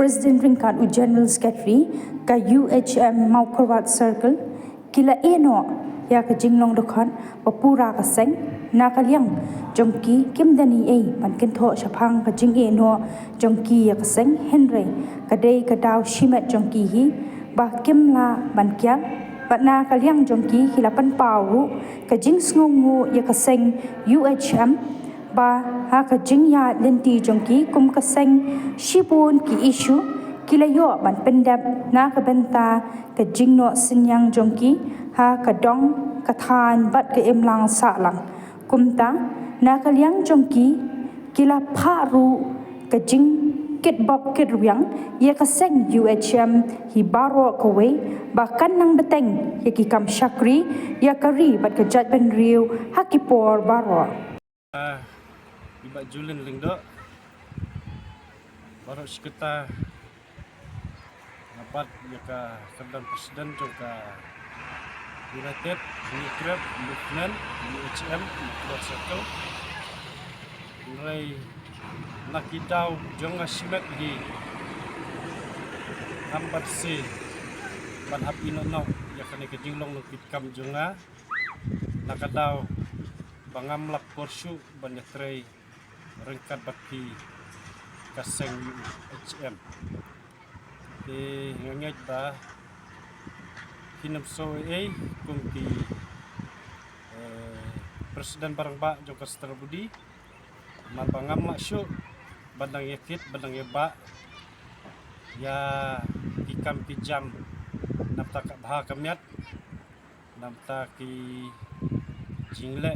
President Ringkat u General Secretary ka UHM Maukarat Circle kila eno ya ka jinglong dokhan papura ka seng na kalyang jongki kimdani pankin tho shapang ka jing eno jongki ya ka seng Henry kadai ka daw shimet jongki hi ba kimla bankyang na kalyang jongki hilapan pau ka jing sngongu ya ka seng UHM ba ha ka jing ya lenti jongki kum ka seng shibun ki issue kilayo ban pendap na ka benta ka jing no sinyang jongki ha ka dong ka than bat ka imlang sa lang kumta na kalyang jongki kila pharu ka jing kit bok kit riang ya ka seng UHM hi baro ka we ba kan nang beteng ya ki kam shakri ya kari bat ka jat ben riu hakipor baro Iba Julian Lingdo baru sekitar dapat ya ke Kedan Presiden juga United Unikrep Movement UHM Maukarat Circle mulai nakidau jonga simet di hambat si ban hap inono ya kene ke jinglong nukit kam jonga nakadau bangamlak porsu banyatrei Ringkat baki kaseng UHM di ngangit ba hinam so kumpi Presiden barang ba jongka Setara Budi mabangam mak syuk bandang yakit bandang yaba ya ikam pijam namta ka baha kamiat namta ki jingle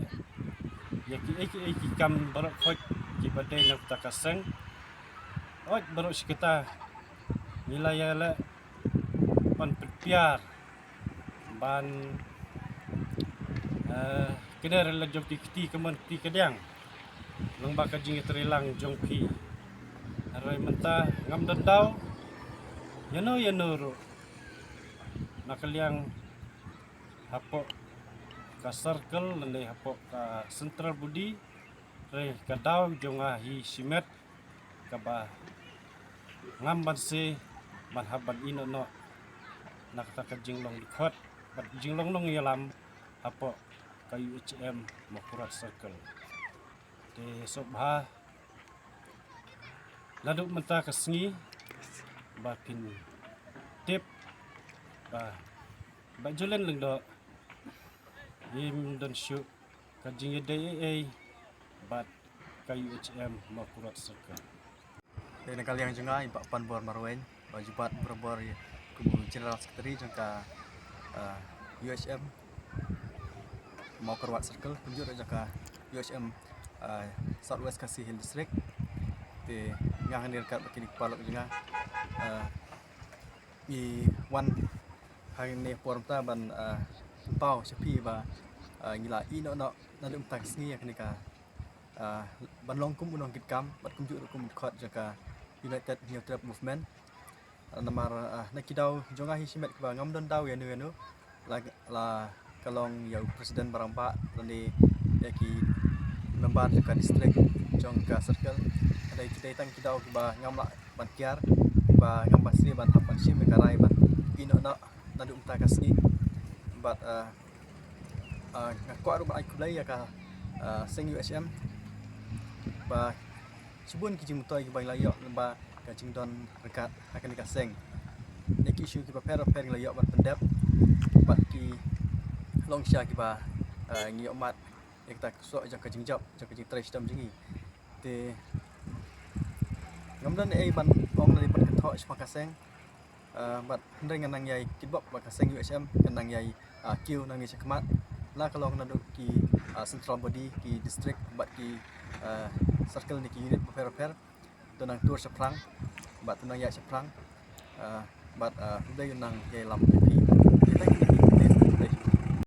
ya ki kam barak khoj ki badai namta kaseng oj baru sekitar nilai le pan perpiar ban kena rela jongki kiti kemen kiti kedang long baka jingi terilang jongki arai menta ngam dendau yano ro nakaliang hapok ka circle lendai hapok ka Central Budi re kadau jonga hi simet kaba ngam banse marhaban ino no nakta ka jinglong dikhot bat jinglong nong yalam hapok ka UHM Maukarat Circle de sobha laduk menta kasngi bakin tip ba Julian Lingdo Yim dan syuk kajing yedai bat kayu UHM Maukarat Circle. Dari kali yang jenga ipak pan bor marwen bajubat berbor kubu General Secretary jangka UHM Maukarat Circle kunjur jangka UHM Southwest Kasih Hill District di ngang dekat bakini kepala jenga i wan hari ni porta ban pau sepi ba ngila ino no nadum taxi ya kenika ban longkum unong kitkam bat kumju kum khot jaka United Unikrep Movement namar nakidau jonga hisimet ba ngam don dau ya nu la kalong ya presiden barampa tani yaki membar jaka distrik jongka circle ada kita tang kidau ba ngam la ban kiar ba ngam basri ban hapan sim karai ban ino no nadum taxi but ngako aru ai kulai ya ka seng UHM ba subun ki jing mutoi ki bai layo ba ka jing don rekat akan ka seng neki isu ki ba per layo ban pendap ba ki long sha ki ba ngiyo mat ek tak so jang ka jing job jang ka jing trai sistem jingi te ngamdan ban ong dari ban ka tho ka seng bat hendeng nang yai kitbok ba ka seng UHM nang yai kiu nang ni sekmat la kalong naduk ki Central Body ki district bat ki circle ni ki unit per tunang tour seprang bat tunang ya seprang bat dai nang yai lam pi kita